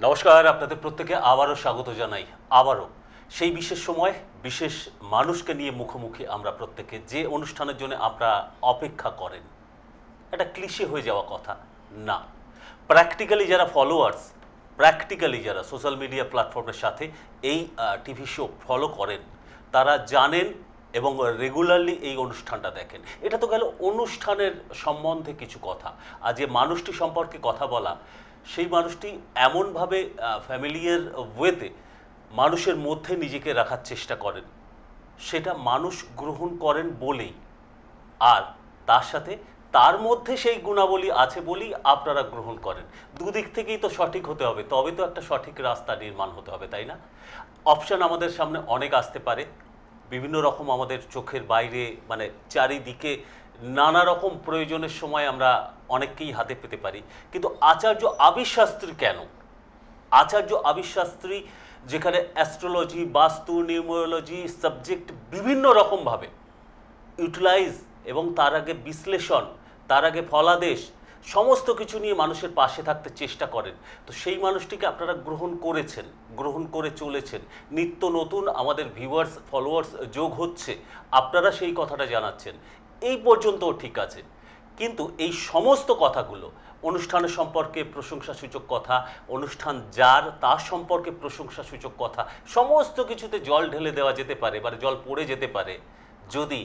নমস্কার, আপনাদের প্রত্যেকে আবারও স্বাগত জানাই। আবারও সেই বিশেষ সময় বিশেষ মানুষকে নিয়ে মুখোমুখি আমরা প্রত্যেকে, যে অনুষ্ঠানের জন্য আপনারা অপেক্ষা করেন। এটা ক্লিশে হয়ে যাওয়া কথা না। প্র্যাকটিক্যালি যারা ফলোয়ার্স, প্র্যাকটিক্যালি যারা সোশ্যাল মিডিয়া প্ল্যাটফর্মের সাথে এই টিভি শো ফলো করেন, তারা জানেন এবং রেগুলারলি এই অনুষ্ঠানটা দেখেন। এটা তো গেল অনুষ্ঠানের সম্বন্ধে কিছু কথা। আর যে মানুষটি সম্পর্কে কথা বলা, সেই মানুষটি এমনভাবে ফ্যামিলিয়ার ওয়েতে মানুষের মধ্যে নিজেকে রাখার চেষ্টা করেন, সেটা মানুষ গ্রহণ করেন বলেই। আর তার সাথে তার মধ্যে সেই গুণাবলী আছে বলেই আপনারা গ্রহণ করেন। দুদিক থেকেই তো সঠিক হতে হবে, তবে তো একটা সঠিক রাস্তা নির্মাণ হতে হবে, তাই না? অপশান আমাদের সামনে অনেক আসতে পারে, বিভিন্ন রকম আমাদের চোখের বাইরে, মানে চারিদিকে নানা রকম প্রয়োজনের সময় আমরা অনেককেই হাতে পেতে পারি। কিন্তু আচার্য আবির শাস্ত্রী কেন? আচার্য আবির শাস্ত্রী যেখানে অ্যাস্ট্রোলজি, বাস্তু, নিউমেরোলজি সাবজেক্ট বিভিন্ন রকমভাবে ইউটিলাইজ এবং তার আগে বিশ্লেষণ, তার আগে ফলাদেশ, সমস্ত কিছু নিয়ে মানুষের পাশে থাকতে চেষ্টা করেন, তো সেই মানুষটিকে আপনারা গ্রহণ করেছেন, গ্রহণ করে চলেছেন। নিত্য নতুন আমাদের ভিউয়ার্স, ফলোয়ার্স যোগ হচ্ছে, আপনারা সেই কথাটা জানাচ্ছেন, এই পর্যন্তও ঠিক আছে। কিন্তু এই সমস্ত কথাগুলো, অনুষ্ঠানের সম্পর্কে প্রশংসাসূচক কথা, অনুষ্ঠান যার তার সম্পর্কে প্রশংসাসূচক কথা, সমস্ত কিছুতে জল ঢেলে দেওয়া যেতে পারে, এবারে জল পড়ে যেতে পারে, যদি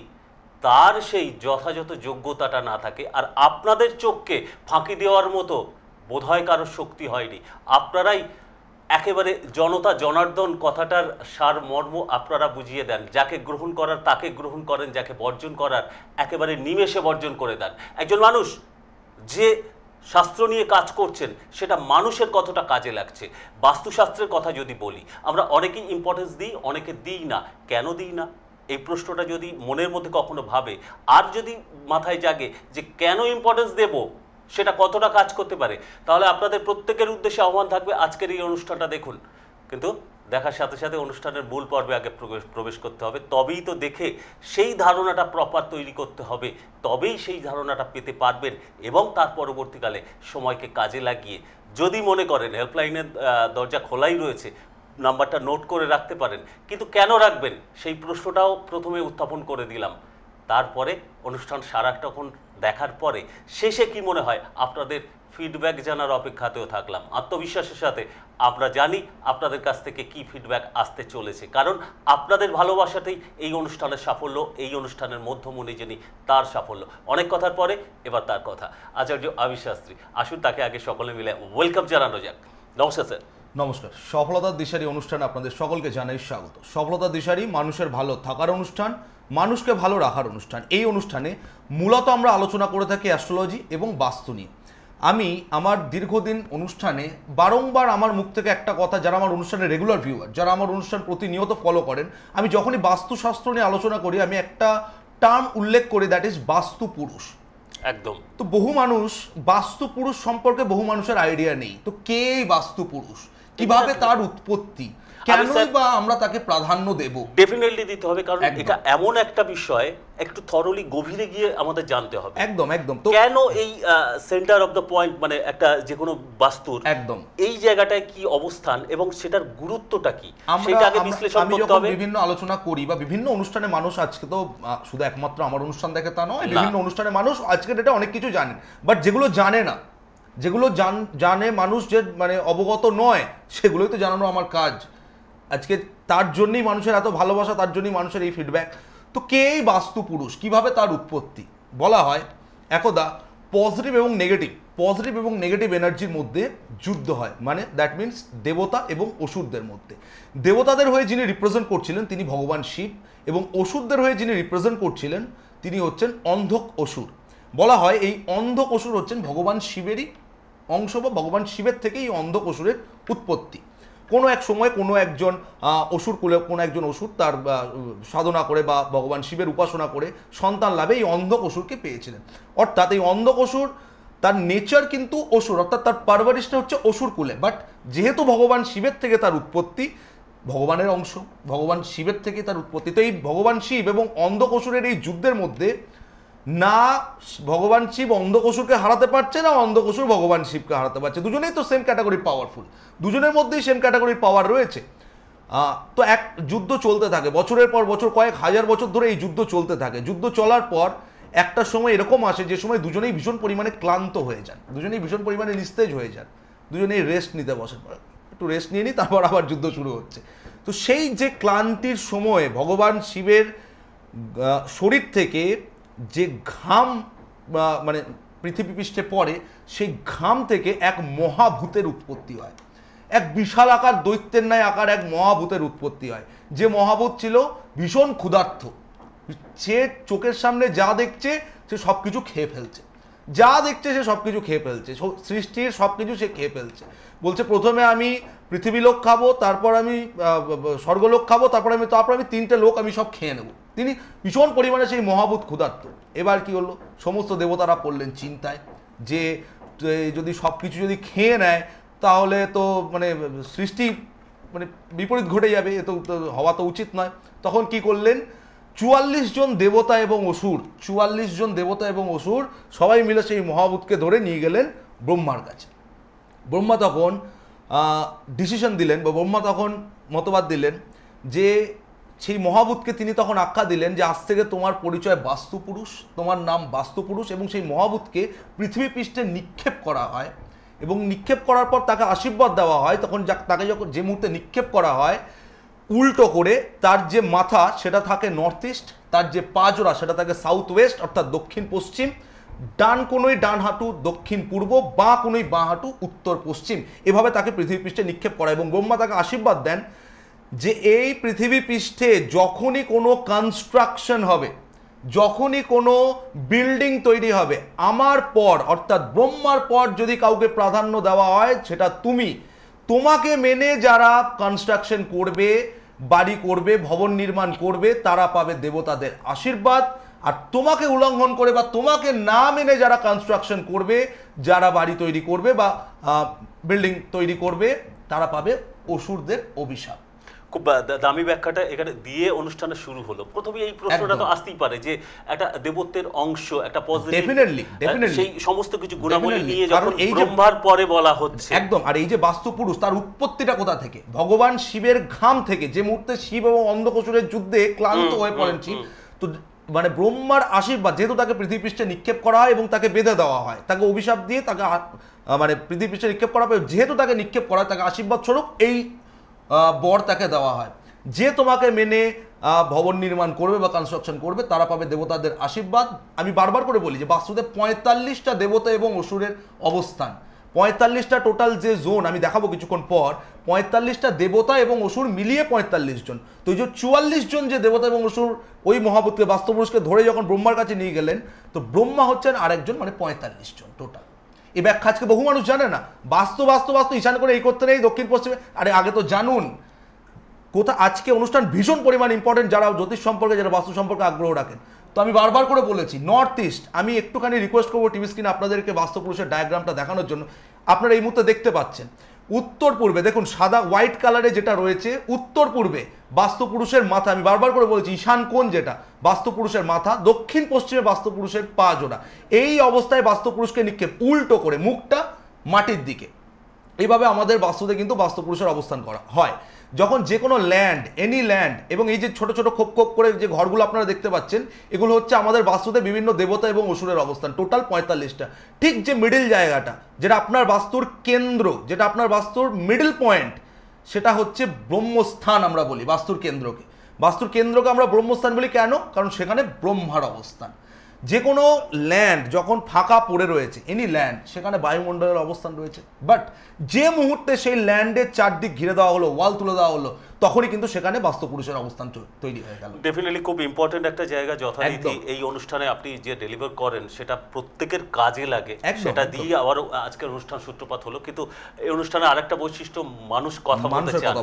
তার সেই যথাযথ যোগ্যতাটা না থাকে। আর আপনাদের চোখকে ফাঁকি দেওয়ার মতো বোধহয় কারোর শক্তি হয়নি। আপনারাই একেবারে জনতা জনার্দন কথাটার সার মর্ম আপনারা বুঝিয়ে দেন। যাকে গ্রহণ করার তাকে গ্রহণ করেন, যাকে বর্জন করার একেবারে নিমেষে বর্জন করে দেন। একজন মানুষ যে শাস্ত্র নিয়ে কাজ করছেন, সেটা মানুষের কতটা কাজে লাগছে। বাস্তুশাস্ত্রের কথা যদি বলি, আমরা অনেকেই ইম্পর্টেন্স দিই, অনেকে দিই না। কেন দিই না, এই প্রশ্নটা যদি মনের মধ্যে কখনো ভাবে, আর যদি মাথায় জাগে যে কেন ইম্পর্টেন্স দেব, সেটা কতটা কাজ করতে পারে, তাহলে আপনাদের প্রত্যেকের উদ্দেশ্যে আহ্বান থাকবে আজকের এই অনুষ্ঠানটা দেখুন। কিন্তু দেখার সাথে সাথে অনুষ্ঠানের মূল পর্বে আগে প্রবেশ করতে হবে, তবেই তো দেখে সেই ধারণাটা প্রপার তৈরি করতে হবে, তবেই সেই ধারণাটা পেতে পারবেন। এবং তার পরবর্তীকালে সময়কে কাজে লাগিয়ে, যদি মনে করেন হেল্পলাইনের দরজা খোলাই রয়েছে, নাম্বারটা নোট করে রাখতে পারেন। কিন্তু কেন রাখবেন, সেই প্রশ্নটাও প্রথমে উত্থাপন করে দিলাম। তারপরে অনুষ্ঠান সারাক্ষণ দেখার পরে শেষে কি মনে হয়, আপনাদের ফিডব্যাক জানার অপেক্ষাতেও থাকলাম। আত্মবিশ্বাসের সাথে আমরা জানি আপনাদের কাছ থেকে কি ফিডব্যাক আসতে চলেছে, কারণ আপনাদের ভালোবাসাতেই এই অনুষ্ঠানের সাফল্য, এই অনুষ্ঠানের মধ্যমণি যিনি, তার সাফল্য। অনেক কথার পরে এবার তার কথা, আচার্য আবির শাস্ত্রী। আসুন তাকে আগে সকলে মিলে ওয়েলকাম জানানো যাক। নমস্কার স্যার। নমস্কার। সফলতার দিশারি অনুষ্ঠানে আপনাদের সকলকে জানাই স্বাগত। সফলতার দিশারি মানুষের ভালো থাকার অনুষ্ঠান, মানুষকে ভালো রাখার অনুষ্ঠান। এই অনুষ্ঠানে মূলত আমরা আলোচনা করে থাকি অ্যাস্ট্রোলজি এবং বাস্তু নিয়ে। আমি আমার দীর্ঘদিন অনুষ্ঠানে বারংবার আমার মুখ থেকে একটা কথা, যারা আমার অনুষ্ঠানের রেগুলার ভিউয়ার, যারা আমার অনুষ্ঠান প্রতিনিয়ত ফলো করেন, আমি যখনই বাস্তুশাস্ত্র নিয়ে আলোচনা করি, আমি একটা টার্ম উল্লেখ করি, দ্যাট ইজ বাস্তু পুরুষ। একদম। তো বহু মানুষ বাস্তু পুরুষ সম্পর্কে, বহু মানুষের আইডিয়া নেই। তো কে বাস্তু পুরুষ, কিভাবে তার উৎপত্তি, কেনই বা আমরা তাকে প্রাধান্য দেব? ডেফিনেটলি দিতে হবে, কারণ এটা এমন একটা বিষয়, একটু থরলি গভীরে গিয়ে আমাদের জানতে হবে। একদম একদম। তো কেন এই সেন্টার অফ দ্য পয়েন্ট, মানে একটা যে কোনো বাস্তুর একদম এই জায়গাটায় কি অবস্থান এবং সেটার গুরুত্বটা কি, সেটা আগে বিশ্লেষণ করতে হবে। বিভিন্ন আলোচনা করি বা বিভিন্ন অনুষ্ঠানে মানুষ, আজকে তো শুধু একমাত্র আমার অনুষ্ঠান দেখে তা নয়, বিভিন্ন অনুষ্ঠানে মানুষ আজকে ডেটে অনেক কিছু জানেন, বাট যেগুলো জানে না, যেগুলো জানে মানুষ, যে মানে অবগত নয়, সেগুলোই তো জানানো আমার কাজ আজকে। তার জন্যই মানুষের এত ভালোবাসা, তার জন্যই মানুষের এই ফিডব্যাক। তো কে এই বাস্তু পুরুষ, কিভাবে তার উৎপত্তি? বলা হয় একদা পজিটিভ এবং নেগেটিভ এনার্জির মধ্যে যুদ্ধ হয়, মানে দ্যাট মিনস দেবতা এবং অসুরদের মধ্যে। দেবতাদের হয়ে যিনি রিপ্রেজেন্ট করছিলেন তিনি ভগবান শিব, এবং অসুরদের হয়ে যিনি রিপ্রেজেন্ট করছিলেন তিনি হচ্ছেন অন্ধক অসুর। বলা হয় এই অন্ধক অসুর হচ্ছেন ভগবান শিবেরই অংশ, বা ভগবান শিবের থেকেই এই অন্ধক অসুরের উৎপত্তি। কোনো এক সময় কোনো একজন অসুর কুলে, কোনো একজন অসুর তার সাধনা করে বা ভগবান শিবের উপাসনা করে সন্তান লাভে এই অন্ধক অসুরকে পেয়েছিলেন। অর্থাৎ এই অন্ধক অসুর, তার নেচার কিন্তু অসুর, অর্থাৎ তার পারভারিশটা হচ্ছে অসুর কুলে, বাট যেহেতু ভগবান শিবের থেকে তার উৎপত্তি, ভগবানের অংশ, ভগবান শিবের থেকে তার উৎপত্তি, তো এই ভগবান শিব এবং অন্ধক অসুরের এই যুদ্ধের মধ্যে না ভগবান শিব অন্ধকসুরকে হারাতে পারছে, না অন্ধকসুর ভগবান শিবকে হারাতে পারছে। দুজনেই তো সেম ক্যাটাগরি পাওয়ারফুল, দুজনের মধ্যেই সেম ক্যাটাগরির পাওয়ার রয়েছে। তো এক যুদ্ধ চলতে থাকে বছরের পর বছর, কয়েক হাজার বছর ধরে এই যুদ্ধ চলতে থাকে। যুদ্ধ চলার পর একটা সময় এরকম আসে যে সময় দুজনেই ভীষণ পরিমাণে ক্লান্ত হয়ে যান, দুজনেই ভীষণ পরিমাণে নিস্তেজ হয়ে যান, দুজনেই রেস্ট নিতে বসেন, একটু রেস্ট নিয়ে নিই তারপর আবার যুদ্ধ শুরু হচ্ছে। তো সেই যে ক্লান্তির সময়ে ভগবান শিবের শরীর থেকে যে ঘাম মানে পৃথিবী পৃষ্ঠে পড়ে, সেই ঘাম থেকে এক মহাভূতের উৎপত্তি হয়, এক বিশাল আকার দৈত্যের ন্যায় আকার এক মহাভূতের উৎপত্তি হয়। যে মহাভূত ছিল ভীষণ ক্ষুধার্ত, সে চোখের সামনে যা দেখছে সে সব কিছু খেয়ে ফেলছে, যা দেখছে সে সব কিছু খেয়ে ফেলছে, সৃষ্টির সব কিছু সে খেয়ে ফেলছে। বলছে প্রথমে আমি পৃথিবী লোক খাবো, তারপর আমি স্বর্গলোক খাবো, তারপর আমি তিনটে লোক আমি সব খেয়ে নেব। তিনি ভীষণ পরিমাণে সেই মহাভূত ক্ষুধার্ত। এবার কি হলো, সমস্ত দেবতারা পড়লেন চিন্তায় যে যদি সব কিছু যদি খেয়ে নেয় তাহলে তো মানে সৃষ্টি মানে বিপরীত ঘটে যাবে, এ তো হওয়া তো উচিত নয়। তখন কি করলেন, 44 জন দেবতা এবং অসুর, 44 জন দেবতা এবং অসুর সবাই মিলে সেই মহাভূতকে ধরে নিয়ে গেলেন ব্রহ্মার কাছে। ব্রহ্মা তখন ডিসিশন দিলেন, বা ব্রহ্মা তখন মতবাদ দিলেন যে সেই মহাভূতকে তিনি তখন আখ্যা দিলেন যে আজ থেকে তোমার পরিচয় বাস্তুপুরুষ, তোমার নাম বাস্তুপুরুষ। এবং সেই মহাভূতকে পৃথিবী পৃষ্ঠে নিক্ষেপ করা হয়, এবং নিক্ষেপ করার পর তাকে আশীর্বাদ দেওয়া হয়। তখন তাকে যখন যে মুহূর্তে নিক্ষেপ করা হয়, উল্টো করে তার যে মাথা সেটা থাকে নর্থ ইস্ট, তার যে পা জোড়া সেটা থাকে সাউথ ওয়েস্ট অর্থাৎ দক্ষিণ পশ্চিম, ডান কোনোই ডান হাঁটু দক্ষিণ পূর্ব, বাঁ কোনোই বাঁ হাঁটু উত্তর পশ্চিম। এভাবে তাকে পৃথিবী পৃষ্ঠে নিক্ষেপ করা। এবং ব্রহ্মা তাকে আশীর্বাদ দেন যে এই পৃথিবী পৃষ্ঠে যখনই কোনো কনস্ট্রাকশন হবে, যখনই কোনো বিল্ডিং তৈরি হবে, আমার পর অর্থাৎ ব্রহ্মার পর যদি কাউকে প্রাধান্য দেওয়া হয় সেটা তুমি। তোমাকে মেনে যারা কনস্ট্রাকশন করবে, বাড়ি করবে, ভবন নির্মাণ করবে, তারা পাবে দেবতাদের আশীর্বাদ। আর তোমাকে উল্লঙ্ঘন করে বা তোমাকে না মেনে যারা কনস্ট্রাকশন করবে, যারা বাড়ি তৈরি করবে বা বিল্ডিং তৈরি করবে, তারা পাবে অসুরদের অভিশাপ। খুব দামি ব্যাখ্যাটা এখানে দিয়ে অনুষ্ঠানে শুরু হলো। প্রথমে এই প্রশ্নটা তো আসতেই পারে যে একটা দেবত্বের অংশ, একটা পজিটিভ, ডেফিনেটলি সেই সমস্ত কিছু গুণাবলী নিয়ে যখন ব্রহ্মার পরে বলা হচ্ছে একদম। আর এই যে বাস্তুপুরুষ, তার উৎপত্তিটা কোথা থেকে? ভগবান শিবের ঘাম থেকে। যে মুহূর্তে শিব এবং অন্ধকসুরের যুদ্ধে ক্লান্ত হয়ে পড়েন শিব, তো মানে ব্রহ্মার আশীর্বাদ, যেহেতু তাকে পৃথিবী পৃষ্ঠে নিক্ষেপ করা হয় এবং তাকে বেঁধে দেওয়া হয়, তাকে অভিশাপ দিয়ে তাকে মানে পৃথিবী পৃষ্ঠে নিক্ষেপ করা হয়, যেহেতু তাকে নিক্ষেপ করা হয় তাকে আশীর্বাদ স্বরূপ এই বর তাকে দেওয়া হয় যে তোমাকে মেনে ভবন নির্মাণ করবে বা কনস্ট্রাকশন করবে তারা পাবে দেবতাদের আশীর্বাদ। আমি বারবার করে বলি যে বাস্তুতে 45টা দেবতা এবং অসুরের অবস্থান, 45টা টোটাল যে জোন আমি দেখাবো কিছুক্ষণ পর, 45টা দেবতা এবং অসুর মিলিয়ে 45 জন। তো এই যে 44 জন যে দেবতা এবং অসুর ওই মহাভূতকে বাস্তুপুরুষকে ধরে যখন ব্রহ্মার কাছে নিয়ে গেলেন, তো ব্রহ্মা হচ্ছেন আরেকজন, মানে 45 জন টোটাল। এই ব্যাখ্যা আজকে বহু মানুষ জানে না। বাস্তু বাস্তু বাস্তু ঈশান করে এই করতে নেই, দক্ষিণ পশ্চিমে, আরে আগে তো জানুন। কোথা আজকে অনুষ্ঠান ভীষণ পরিমাণ ইম্পর্টেন্ট যারা জ্যোতিষ সম্পর্কে, যারা বাস্তু সম্পর্কে আগ্রহ রাখেন। তো আমি বারবার করে বলেছি নর্থ ইস্ট, আমি একটুখানি রিকোয়েস্ট করবো টিভি স্ক্রিনে আপনাদেরকে বাস্তুপুরুষের ডায়াগ্রামটা দেখানোর জন্য। আপনারা এই মুহূর্তে দেখতে পাচ্ছেন উত্তর পূর্বে দেখুন সাদা হোয়াইট কালারে যেটা রয়েছে, উত্তর পূর্বে বাস্তুপুরুষের মাথা। আমি বারবার করে বলেছি ঈশান কোণ যেটা বাস্তুপুরুষের মাথা, দক্ষিণ পশ্চিমে বাস্তুপুরুষের পা জোড়া। এই অবস্থায় বাস্তুপুরুষকে নিক্ষেপ উল্টো করে, মুখটা মাটির দিকে। এইভাবে আমাদের বাস্তুতে কিন্তু বাস্তুপুরুষের অবস্থান করা হয়। যখন যে কোনো ল্যান্ড, এনি ল্যান্ড, এবং এই যে ছোট ছোট খোপ খোপ করে যে ঘরগুলো আপনারা দেখতে পাচ্ছেন, এগুলো হচ্ছে আমাদের বাস্তুতে বিভিন্ন দেবতা এবং অসুরের অবস্থান, টোটাল 45টা। ঠিক যে মিডিল জায়গাটা, যেটা আপনার বাস্তুর কেন্দ্র, যেটা আপনার বাস্তুর মিডল পয়েন্ট, সেটা হচ্ছে ব্রহ্মস্থান আমরা বলি। বাস্তুর কেন্দ্রকে আমরা ব্রহ্মস্থান বলি কেন? কারণ সেখানে ব্রহ্মার অবস্থান। যে কোনো ল্যান্ড যখন ফাঁকা পড়ে রয়েছে, এনি ল্যান্ড, সেখানে বায়ুমণ্ডলের অবস্থান রয়েছে। বাট যে মুহূর্তে সেই ল্যান্ডের চারদিক ঘিরে দেওয়া হলো, ওয়াল তুলে দেওয়া হলো, তখনই কিন্তু সেখানে বাস্তুপুরুষের অবস্থান তৈরি হয়ে গেল। ডেফিনেটলি খুব ইম্পর্টেন্ট একটা জায়গা। যথারীতি এই অনুষ্ঠানে আপনি যে ডেলিভার করেন সেটা প্রত্যেকের কাজে লাগে, সেটা দিয়ে আবারও আজকের অনুষ্ঠান সূত্রপাত হলো। কিন্তু এই অনুষ্ঠানে আরেকটা বৈশিষ্ট্য, মানুষ কথা বলতে চান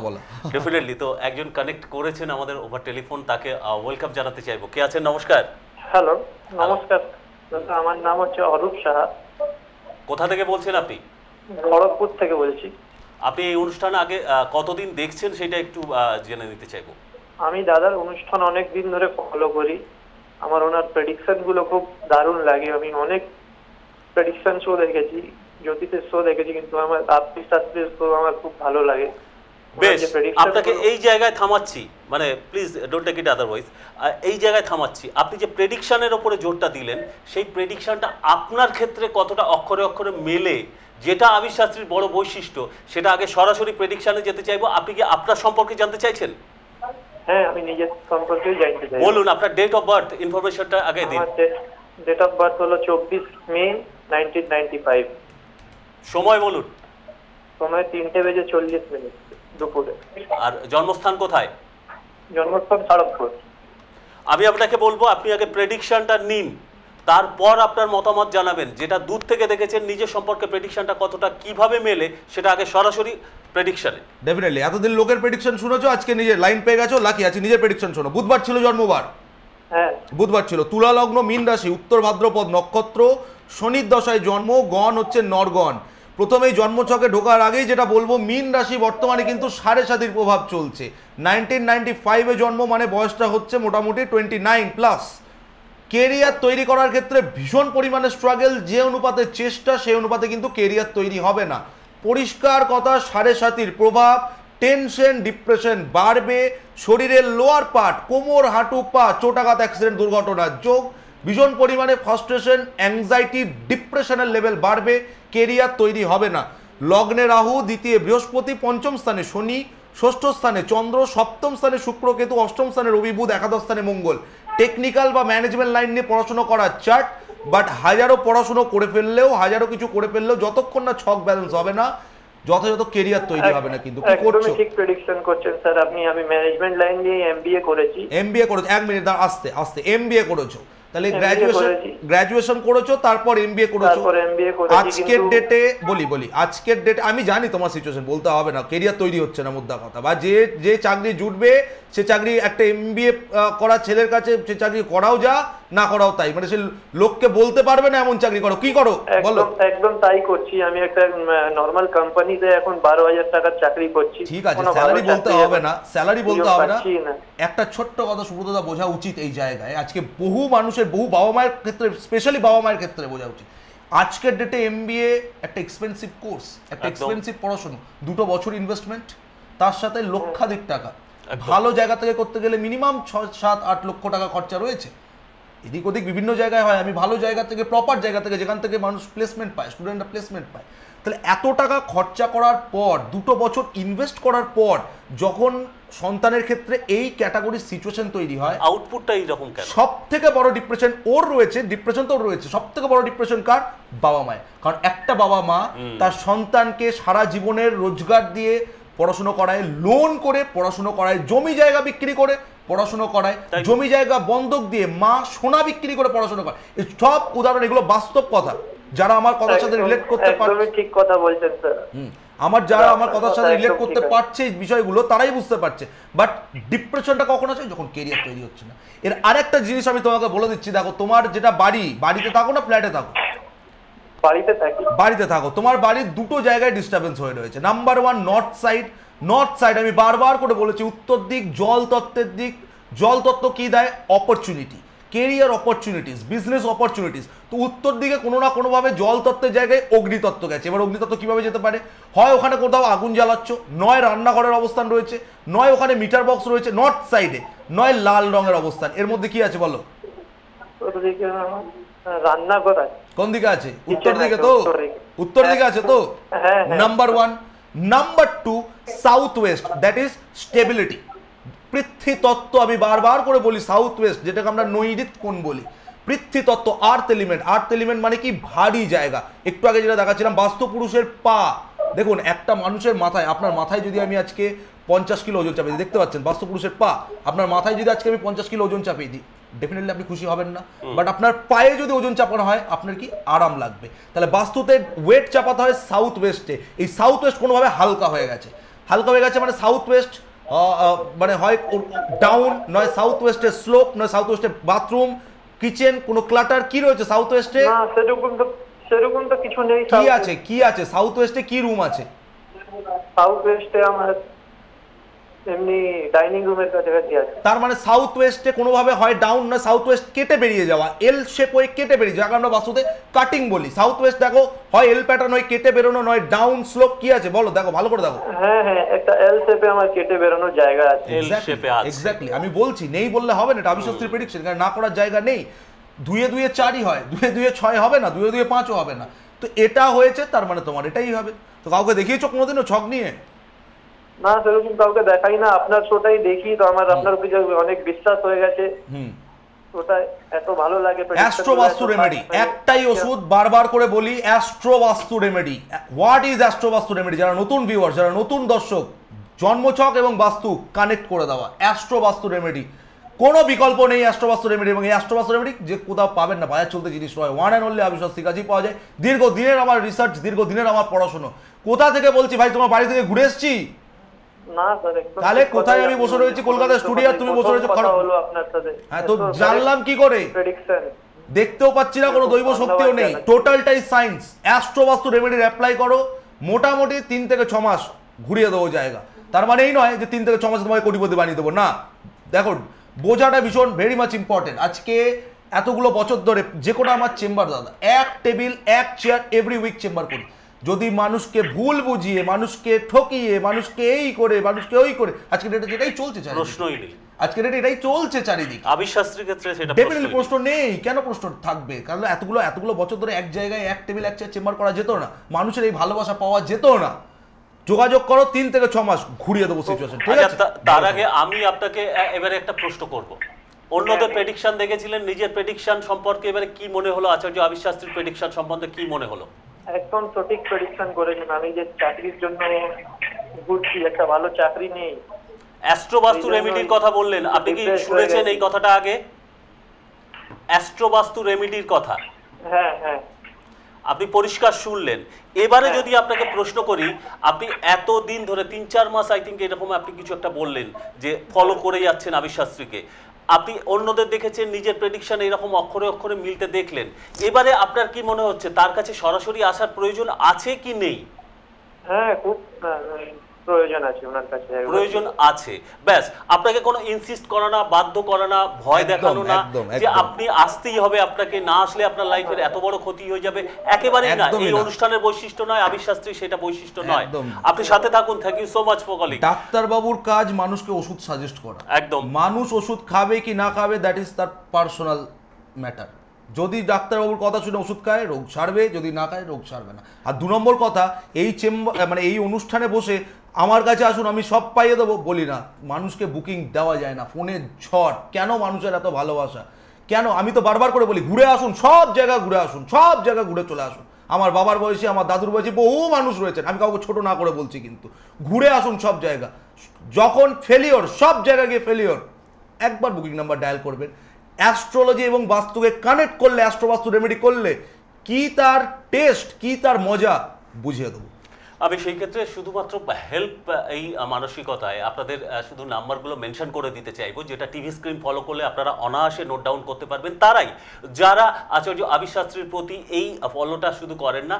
ডেফিনেটলি। তো একজন কানেক্ট করেছেন আমাদের ওভার টেলিফোন, তাকে ওয়েলকাম জানাতে চাইবো। কে আছেন? নমস্কার। হ্যালো, নমস্কার। আমার নাম হচ্ছে অরূপ সাহা। কোথা থেকে বলছেন আপনি? খড়গপুর থেকে বলছি। আপনি এই অনুষ্ঠানে আগে কতদিন দেখছেন সেটা একটু জেনে নিতে চাইবো। আমি দাদার অনুষ্ঠান অনেক দিন ধরে ফলো করি। আমার ওনার প্রেডিকশন গুলো খুব দারুণ লাগে। আমি অনেক প্রেডিকশন শো দেখেছি, জ্যোতিষের শো দেখেছি, কিন্তু আমার আপনি শাস্ত্রীর শো আমার খুব ভালো লাগে। বেশ, আপনাকে এই জায়গায় থামাচ্ছি, মানে please don't take it otherwise. এই জায়গায় থামাচ্ছি, আপনি যে প্রেডিকশনের ওপরে জোরটা দিলেন, সেই প্রেডিকশনটা আপনার ক্ষেত্রে কতটা অক্ষরে অক্ষরে মেলে, যেটা আবির শাস্ত্রীর বড় বৈশিষ্ট্য, সেটা আগে সরাসরি প্রেডিকশনে যেতে চাইবো। আপনি কি আপনার সম্পর্কে জানতে চাইছেন? হ্যাঁ, আমি নিজের সম্পর্কে জানতে চাই। বলুন, আপনার ডেট অফ বার্থ ইনফরমেশনটা আগে দিন। আমার ডেট অফ বার্থ হলো 24 মে 1995। সময় বলুন। সময় 3:40 দুপুরে। আর জন্মস্থান কোথায়? জন্মস্থান খড়গপুর। আমি আপনাকে বলবো আপনি আগে প্রেডিকশনটা নিন, তারপর আপনার মতামত জানাবেন। যেটা দূর থেকে দেখেছেন নিজের সম্পর্কে প্রেডিকশনটা কতটা কিভাবে মেলে, সেটা আগে সরাসরি প্রেডিকশনে। ডেফিনেটলি এতদিন লোকের প্রেডিকশন শুনেছো, আজকে নিজের লাইন পেয়ে গেছো, লাকি আছে, নিজের প্রেডিকশন শোনো। বুধবার ছিল জন্মবার, হ্যাঁ বুধবার ছিল, তুলা লগ্ন, মীন রাশি, উত্তর ভাদ্রপদ নক্ষত্র, শনির দশায় জন্ম, গণ হচ্ছে নরগণ। প্রথমেই জন্মছকে ঢোকার আগেই যেটা বলবো, মীন রাশি বর্তমানে কিন্তু 7.5 প্রভাব চলছে। 1995-এ জন্ম, মানে বয়সটা হচ্ছে মোটামুটি 29+। কেরিয়ার তৈরি করার ক্ষেত্রে ভীষণ পরিমাণে স্ট্রাগল, যে অনুপাতে চেষ্টা সেই অনুপাতে কিন্তু কেরিয়ার তৈরি হবে না। পরিষ্কার কথা, 7.5-এর প্রভাব, টেনশন ডিপ্রেশন বাড়বে, শরীরের লোয়ার পার্ট, কোমর, হাঁটু, পা, চোটাঘাত, অ্যাক্সিডেন্ট, দুর্ঘটনার যোগ, ভীষণ পরিমাণে ফ্রাস্ট্রেশন, অ্যাংজাইটি, ডিপ্রেশনের লেভেল বাড়বে, কেরিয়ার তৈরি হবে না। লগ্নে রাহু, দ্বিতীয় বৃহস্পতি, পঞ্চম স্থানে শনি, ষষ্ঠ স্থানে চন্দ্র, সপ্তম স্থানে শুক্র কেতু, অষ্টম স্থানে রবি বুধ, একাদশ স্থানে মঙ্গল। টেকনিক্যাল বা ম্যানেজমেন্ট লাইন নিয়ে পড়াশোনা করার চার্ট, বাট হাজারো পড়াশোনা করে ফেললেও, হাজারো কিছু করে ফেললেও যতক্ষণ না ছক ব্যালেন্স হবে না, যথাযথ কেরিয়ার তৈরি হবে না। কিন্তু কি করছো? ঠিক প্রেডিকশন করছেন স্যার আপনি। আমি ম্যানেজমেন্ট লাইন নিয়ে এমবিএ করেছি। এমবিএ করেছো? 1 মিনিট দাঁড়া, আস্তে আস্তে। এমবিএ করেছো, তাহলে MBA গ্রাজুয়েশন করেছো, তারপর এমবিএ করেছো। তারপর এমবিএ করেছি। আজকের ডেটে বলি আজকের ডেটে আমি জানি তোমার সিচুয়েশন, বলতে হবে না, কেরিয়ার তৈরি হচ্ছে না মুদ্রা কথা, বা যে চাকরি জুটবে সে চাকরি একটা এমবিএ করা ছেলের কাছে সে চাকরি করাও যা, না করাও তাই, মানে সে লোককে বলতে পারবে না এমন চাকরি করো। কি করো বলো? একদম তাই করছি। আমি একটা নরমাল কোম্পানিতে এখন 12,000 টাকার চাকরি করছি। ঠিক আছে, স্যালারি বলতে হবে না, স্যালারি বলতে হবে না। একটা ছোট্ট কথা সুব্রতদা বোঝা উচিত এই জায়গায়, আজকে বহু মানুষের, বহু বাবা মায়ের ক্ষেত্রে, স্পেশালি বাবা মায়ের ক্ষেত্রে বোঝা উচিত, আজকের ডেটে এমবিএ একটা এক্সপেন্সিভ কোর্স, একটা এক্সপেন্সিভ পড়াশোনা, 2 বছর ইনভেস্টমেন্ট, তার সাথে লক্ষাধিক টাকা। ভালো জায়গা থেকে করতে গেলে মিনিমাম 6-7-8 লক্ষ টাকা খরচা রয়েছে। এদিক ওদিক বিভিন্ন জায়গায় হয়, আমি ভালো জায়গা থেকে, প্রপার জায়গা থেকে, যেখান থেকে মানুষ প্লেসমেন্ট পায়, স্টুডেন্টরা প্লেসমেন্ট পায়। তাহলে এত টাকা খরচা করার পর, 2 বছর ইনভেস্ট করার পর, যখন সন্তানের ক্ষেত্রে এই ক্যাটাগরির সিচুয়েশন তৈরি হয়, আউটপুটটা এইরকম কেন? সব থেকে বড় ডিপ্রেশন ওর রয়েছে, ডিপ্রেশন তো রয়েছে, সব থেকে বড় ডিপ্রেশন কার? বাবা মায়ের। কারণ একটা বাবা মা তার সন্তানকে সারা জীবনের রোজগার দিয়ে পড়াশুনো করায়, লোন করে পড়াশুনো করায়, জমি জায়গা বিক্রি করে পড়াশুনো করায়, জমি জায়গা বন্ধক দিয়ে মা সোনা বিক্রি করে পড়াশুনো করে। এই সব উদাহরণ, এগুলো বাস্তব কথা। যারা আমার কথার সাথে রিলেট করতে পারছে, ঠিক কথা বলছেন স্যার, যারা আমার কথার সাথে রিলেট করতে পারছে এই বিষয়গুলো, তারাই বুঝতে পারছে। বাট ডিপ্রেশনটা কখন আছে? যখন কেরিয়ার তৈরি হচ্ছে না। এর আরেকটা জিনিস আমি তোমাকে বলে দিচ্ছি, দেখো, তোমার যেটা বাড়ি, বাড়িতে থাকো না ফ্ল্যাটে থাকো? বাড়িতে থাকো। তোমার বাড়ির 2 জায়গায় ডিস্টারবেন্স হয়ে রয়েছে। Number 1, north side. আমি বারবার করে বলেছি, উত্তর দিক জল তত্ত্বের দিক। জল তত্ত্ব কি দেয়? Opportunity, career opportunities, business opportunities. তো উত্তর দিকে কোনো না কোনোভাবে জল তত্ত্বের জায়গায় অগ্নিতত্ত্ব গেছে। এবার অগ্নিতত্ত্ব কিভাবে যেতে পারে? হয় ওখানে কোথাও আগুন জ্বালাচ্ছ, নয় রান্নাঘরের অবস্থান রয়েছে, নয় ওখানে মিটার বক্স রয়েছে নর্থ সাইডে, নয় লাল রঙের অবস্থান। এর মধ্যে কি আছে বলো? রান্নাঘর আছে। কোন দিকে আছে? উত্তর দিকে তো? উত্তর দিকে আছে তো? Number 1। Number 2, south West, that is stability. Prithvi তত্ত্ব, আমি বারবার করে বলি, সাউথ ওয়েস্ট, যেটাকে আমরা নৈরিত কোণ বলি। পৃথ্বী তত্ত্ব, আর্থ এলিমেন্ট। আর্থ এলিমেন্ট মানে কি? ভারী জায়গা। একটু আগে যেটা দেখাচ্ছিলাম, বাস্তু পুরুষের পা। দেখুন, একটা মানুষের মাথায়, আপনার মাথায় যদি আমি আজকে 50 কিলো ওজন চাপিয়ে দিই, দেখতে পাচ্ছেন বাস্তু পুরুষের পা, আপনার মাথায় যদি আজকে আমি 50 কিলো ওজন চাপিয়ে দিই, ডেফিনেটলি আপনি খুশি হবেন না। বাট আপনার পায়ে যদি ওজন চাপানো হয়, আপনার কি আরাম লাগবে। তাহলে বাস্তুতে ওয়েট চাপাতে হয় সাউথ ওয়েস্টে। এই সাউথ ওয়েস্ট কোনোভাবে হালকা হয়ে গেছে। হালকা হয়ে গেছে মানে সাউথ ওয়েস্ট মানে হয় ডাউন, নয় সাউথ ওয়েস্টের স্লোপ, নয় সাউথ ওয়েস্টের বাথরুম, কিচেন, কোনো ক্লাটার। কি রয়েছে সাউথ ওয়েস্টে? না, সেরকম তো কিছু নেই। কি আছে সাউথ ওয়েস্টে? কি রুম আছে সাউথ ওয়েস্টে? আমার এমনি ডাইনিং রুমের কাছাকাছি আছে। তার মানে সাউথ ওয়েস্টে কোনোভাবে হয় ডাউন না সাউথ ওয়েস্ট কেটে বেরিয়ে যাওয়া, এল শেপ হয়ে কেটে বেরিয়ে, যাকে আমরা বাস্তুতে কাটিং বলি। সাউথ ওয়েস্ট দেখো হয় এল প্যাটার্ন হয় কেটে বেরোনো, নয় ডাউন স্লোপ। কি আছে বলো, দেখো ভালো করে দেখো। হ্যাঁ হ্যাঁ, একটা এল শেপে আমার কেটে বেরোনোর জায়গা আছে। এল শেপে আছে। এক্স্যাক্টলি, আমি বলছি নেই বললে হবে না, এটা অবিশ্বাস্যের প্রেডিকশন, কারণ না করার জায়গা নেই। 2-2 4ই হয়, 2-2 6 হবে না, 2-2 5ও হবে না। তো এটা হয়েছে, তার মানে তোমার এটাই হবে। তো কাউকে দেখিয়েছো কোনোদিনও ছক নিয়ে? না, সেরকম কাউকে দেখাই না, আপনার শোটাই দেখি তো আমার আপনার উপরে অনেক বিশ্বাস হয়ে গেছে। ওটা এত ভালো লাগে। অ্যাস্ট্রো বাস্তু রেমেডি, একটাই ওষুধ, বারবার করে বলি, অ্যাস্ট্রো বাস্তু রেমেডি। হোয়াট ইজ অ্যাস্ট্রো বাস্তু রেমেডি? যারা নতুন ভিউয়ার, যারা নতুন দর্শক, জন্মছক এবং বাস্তু কানেক্ট করে দেওয়া, অ্যাস্ট্রো বাস্তু রেমেডি। কোনো বিকল্প নেই অ্যাস্ট্রো বাস্তু রেমেডি। এবং এই অ্যাস্ট্রো বাস্তু রেমেডি যে কোথাও পাবেন না, বাজার চলতে জিনিস নয়, ওয়ান অ্যান্ড অনলি আবিশ্বাস্তির কাছেই পাওয়া যায়। দীর্ঘদিনের আমার রিসার্চ, দীর্ঘদিনের আমার পড়াশোনা। কোথা থেকে বলছি ভাই, তোমার বাড়ি থেকে ঘুরে এসছি? না স্যার, তাহলে কোথায় আমি বসে রয়েছি? কলকাতার স্টুডিও, তুমি বসে রয়েছো আপনার সাথে। হ্যাঁ, তো জানলাম কি করে? প্রেডিকশন দেখতেও পাচ্ছি না, কোনো দৈব শক্তিও নেই, টোটালটাই সায়েন্স। অ্যাস্ট্রো বাস্তু রেমেডির অ্যাপ্লাই করো, মোটামুটি 3 থেকে 6 মাস ঘুরিয়ে দেবো জায়গা। তার মানে এই নয় যে 3 থেকে 6 মাসে তোমাকে কোটিপতি বানিয়ে দেবো, না। দেখো, বোঝাটা ভীষণ ভেরি মাচ ইম্পর্টেন্ট। আজকে এতগুলো বছর ধরে যে কোনো আমার চেম্বার দাদা, এক টেবিল এক চেয়ার এভরি উইক চেম্বার করি। যদি মানুষকে ভুল বুঝিয়ে, মানুষকে ঠকিয়ে, মানুষকে এই করে, মানুষকে ওই করে, আজকে ডেটে যেটাই চলছে, প্রশ্নই নেই, আজকে ডেটে এটাই চলছে চারিদিকে। অবিশ্বাস্যের ক্ষেত্রে সেটা ডেফিনেটলি প্রশ্ন নেই। কেন প্রশ্ন থাকবে? কারণ এতগুলো বছর ধরে এক জায়গায় এক টেবিল এক চেয়ার চেম্বার করা যেত না, মানুষের এই ভালোবাসা পাওয়া যেত না। যোগাযোগ করো, 3 থেকে 6 মাস ঘুরিয়ে দেবো সিচুয়েশন। ঠিক আছে, তার আগে আমি আপনাকে এবারে একটা প্রশ্ন করব। অন্যদের প্রেডিকশন দেখেছিলেন, নিজের প্রেডিকশন সম্পর্কে এবারে কি মনে হলো? আচার্য আবিশ্বাস্ত্রীর প্রেডিকশন সম্বন্ধে কি মনে হলো? একদম সঠিক প্রেডিকশন করেছেন। আমি যে চাকরির জন্য ঘুরছি, একটা ভালো চাকরি নেই। অ্যাস্ট্রো বাস্তু রেমেডির কথা বললেন, আপনি কি শুনেছেন এই কথাটা আগে? অ্যাস্ট্রো বাস্তু রেমেডির কথা, হ্যাঁ হ্যাঁ, আপনি পরিষ্কার শুনলেন। এবারে যদি আপনাকে প্রশ্ন করি, আপনি এতদিন ধরে 3-4 মাস আই থিঙ্ক এরকম আপনি কিছু একটা বললেন যে ফলো করে যাচ্ছেন আবিশ্বাস্ত্রীকে, আপনি অন্যদের দেখেছেন, নিজের প্রেডিকশন এরকম অক্ষরে অক্ষরে মিলতে দেখলেন। এবারে আপনার কি মনে হচ্ছে তার কাছে সরাসরি আসার প্রয়োজন আছে কি নেই? হ্যাঁ, খুব প্রয়োজন আছে ওনার কাছে, প্রয়োজন আছে। ব্যাস, আপনাকে কোনো ইনসিস্ট করা না, বাধ্য করা না, ভয় দেখানো না যে আপনি আসতেই হবে, আপনাকে না আসলে আপনার লাইফের এত বড় ক্ষতি হয়ে যাবে, একেবারেই না। এই অনুষ্ঠানের বৈশিষ্ট্য নয়, আবিশ্বাস্ত্রী সেটা বৈশিষ্ট্য নয়। আপনি সাথে থাকুন। Thank you so much for calling. ডাক্তার বাবুর কাজ মানুষকে ওষুধ সাজেস্ট করা। একদম, মানুষ ওষুধ খাবে কি না খাবে দ্যাট ইজ তার পার্সোনাল ম্যাটার। যদি ডাক্তারবাবুর কথা শুনে ওষুধ খায়, রোগ সারবে, যদি না খায়, রোগ সারবে না। আর 2 নম্বর কথা, এই চেম্বার মানে এই অনুষ্ঠানে বসে আমার কাছে আসুন আমি সব পাইয়ে দেবো বলি না। মানুষকে বুকিং দেওয়া যায় না, ফোনে ঝড়। কেন মানুষের এত ভালোবাসা? কেন? আমি তো বারবার করে বলি, ঘুরে আসুন, সব জায়গা ঘুরে আসুন, সব জায়গা ঘুরে চলে আসুন। আমার বাবার বয়সী, আমার দাদুর বয়সী বহু মানুষ রয়েছেন, আমি কাউকে ছোট না করে বলছি, কিন্তু ঘুরে আসুন সব জায়গা। যখন ফেলিওর, সব জায়গায় গিয়ে ফেলিওর, একবার বুকিং নাম্বার ডায়াল করবেন। অ্যাস্ট্রোলজি এবং বাস্তুকে কানেক্ট করলে, অ্যাস্ট্রো বাস্তু রেমেডি করলে কি তার টেস্ট, কি তার মজা বুঝিয়ে দেবো। আমি সেই ক্ষেত্রে শুধুমাত্র হেল্প এই মানসিকতায় আপনাদের শুধু নাম্বারগুলো মেনশন করে দিতে চাইবো, যেটা টিভি স্ক্রিন ফলো করলে আপনারা অনায়াসে নোট ডাউন করতে পারবেন। তারাই যারা আচার্য আবিশ্বাস্ত্রীর প্রতি এই ফলোটা শুধু করেন না,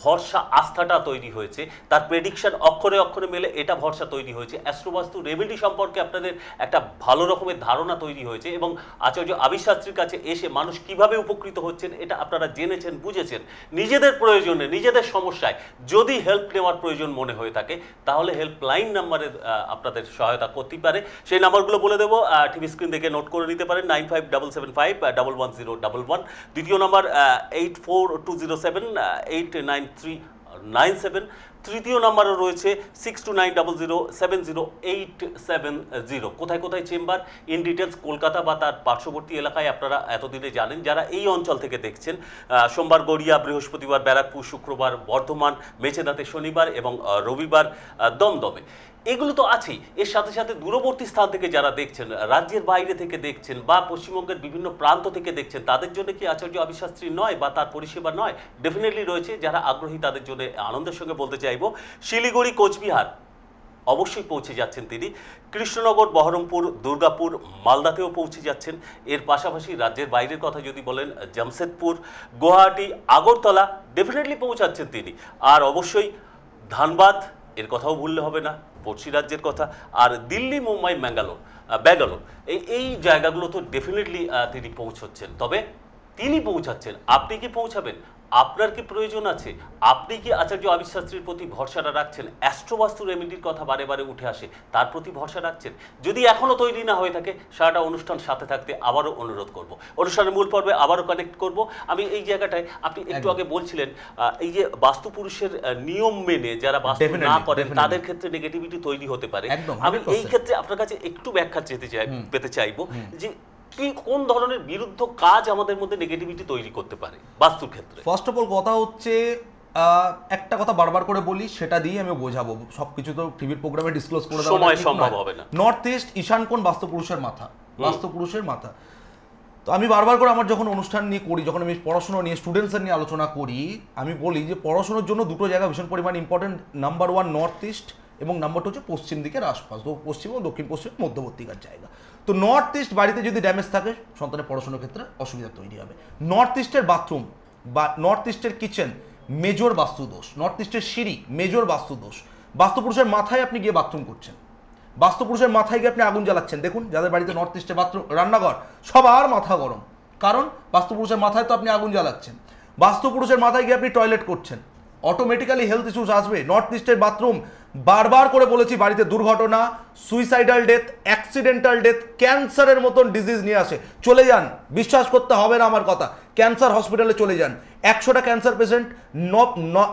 ভরসা আস্থাটা তৈরি হয়েছে, তার প্রেডিকশন অক্ষরে অক্ষরে মেলে, এটা ভরসা তৈরি হয়েছে। অ্যাস্ট্রোবাস্তু রেমেডি সম্পর্কে আপনাদের একটা ভালো রকমের ধারণা তৈরি হয়েছে, এবং আচার্য আবিশ্বাস্ত্রীর কাছে এসে মানুষ কিভাবে উপকৃত হচ্ছেন এটা আপনারা জেনেছেন, বুঝেছেন। নিজেদের প্রয়োজনে, নিজেদের সমস্যায় যদি হেল্প নেওয়ার প্রয়োজন মনে হয়ে থাকে, তাহলে হেল্পলাইন নাম্বারে আপনাদের সহায়তা করতেই পারে। সেই নাম্বারগুলো বলে দেবো, টিভি স্ক্রিন থেকে নোট করে নিতে পারেন। 9577511011, দ্বিতীয় নাম্বার 8420789397, তৃতীয় নাম্বারও রয়েছে 6290070870। কোথায় কোথায় চেম্বার ইন ডিটেলস কলকাতা বা তার পার্শ্ববর্তী এলাকায় আপনারা এতদিনে জানেন। যারা এই অঞ্চল থেকে দেখছেন, সোমবার গড়িয়া, বৃহস্পতিবার ব্যারাকপুর, শুক্রবার বর্ধমান, মেচেদাতে শনিবার এবং রবিবার দমদমে। এগুলো তো আছেই। এর সাথে সাথে দূরবর্তী স্থান থেকে যারা দেখছেন, রাজ্যের বাইরে থেকে দেখছেন বা পশ্চিমবঙ্গের বিভিন্ন প্রান্ত থেকে দেখছেন, তাদের জন্য কি আচার্য আবিশ্বাস্ত্রী নয় বা তার পরিষেবা নয়? ডেফিনেটলি রয়েছে। যারা আগ্রহী তাদের জন্য আনন্দের সঙ্গে বলতে চাইব, শিলিগুড়ি, কোচবিহার অবশ্যই পৌঁছে যাচ্ছেন তিনি। কৃষ্ণনগর, বহরমপুর, দুর্গাপুর, মালদাতেও পৌঁছে যাচ্ছেন। এর পাশাপাশি রাজ্যের বাইরের কথা যদি বলেন, জামশেদপুর, গুয়াহাটি, আগরতলা ডেফিনেটলি পৌঁছাচ্ছেন তিনি। আর অবশ্যই ধানবাদ, এর কথাও ভুললে হবে না, পড়শি রাজ্যের কথা। আর দিল্লি, মুম্বাই, ব্যাঙ্গালোর এই জায়গাগুলো তো ডেফিনেটলি তিনি পৌঁছচ্ছেন। তবে তিনি পৌঁছাচ্ছেন, আপনি কি পৌঁছাবেন? আপনার কি প্রয়োজন আছে? আপনি কি আচার্য আবির শাস্ত্রীর প্রতি ভরসাটা রাখছেন? অ্যাস্ট্রোবাস্তু রেমেডির কথা বারে বারে উঠে আসে, তার প্রতি ভরসা রাখছেন? যদি এখনো তৈরি না হয়ে থাকে, সারাটা অনুষ্ঠান সাথে থাকতে আবারও অনুরোধ করব। অনুষ্ঠানের মূল পর্বে আবারও কানেক্ট করব। আমি এই জায়গাটায়, আপনি একটু আগে বলছিলেন এই যে বাস্তু পুরুষের নিয়ম মেনে যারা বাস্তু না করেন তাদের ক্ষেত্রে নেগেটিভিটি তৈরি হতে পারে। আমি এই ক্ষেত্রে আপনার কাছে একটু ব্যাখ্যা পেতে চাইবো যে কোন ধরনের বিরুদ্ধ কাজ আমাদের মধ্যে নেগেটিভিটি তৈরি করতে পারে বাস্তুর ক্ষেত্রে। ফার্স্ট অফ অল কথা হচ্ছে, একটা কথা বারবার করে বলি, সেটা দিয়ে আমি বোঝাবো, সবকিছু তো টিভির প্রোগ্রামে ডিসক্লোজ করে দেওয়া সময় সম্ভব হবে না। নর্থ ইস্ট ঈশান কোণ বাস্তুপুরুষের মাথা, বাস্তুপুরুষের মাথা। তো আমি বারবার করে আমার যখন অনুষ্ঠান নিয়ে করি, যখন আমি পড়াশোনা নিয়ে স্টুডেন্টসদের নিয়ে আলোচনা করি, আমি বলি যে পড়াশোনার জন্য দুটো জায়গা ভীষণ পরিমাণ ইম্পর্টেন্ট। নাম্বার 1 নর্থ ইস্ট এবং নাম্বার 2 হচ্ছে পশ্চিম দিকের আশপাশ, পশ্চিম এবং দক্ষিণ পশ্চিম মধ্যবর্তীকার জায়গা। তো নর্থ ইস্ট বাড়িতে যদি ড্যামেজ থাকে, সন্তানের পড়াশোনার ক্ষেত্রে অসুবিধা তৈরি হবে। নর্থ ইস্টের বাথরুম বা নর্থ ইস্টের কিচেন মেজর বাস্তুদোষ, নর্থ ইস্টের সিঁড়ি মেজর বাস্তুদোষ। বাস্তুপুরুষের মাথায় আপনি গিয়ে বাথরুম করছেন, বাস্তুপুরুষের মাথায় গিয়ে আপনি আগুন জ্বালাচ্ছেন। দেখুন যাদের বাড়িতে নর্থ ইস্টে বাথরুম, রান্নাঘর, সবার মাথা গরম, কারণ বাস্তুপুরুষের মাথায় তো আপনি আগুন জ্বালাচ্ছেন। বাস্তুপুরুষের মাথায় গিয়ে আপনি টয়লেট করছেন, অটোমেটিক্যালি হেলথ ইস্যুস আসবে। নর্থ ইস্টের বাথরুম, বারবার করে বলেছি, বাড়িতে দুর্ঘটনা, সুইসাইডাল ডেথ, অ্যাক্সিডেন্টাল ডেথ, ক্যান্সারের মতন ডিজিজ নিয়ে আসে। চলে যান, বিশ্বাস করতে হবে না আমার কথা, ক্যান্সার হসপিটালে চলে যান। 100টা ক্যান্সার পেশেন্ট,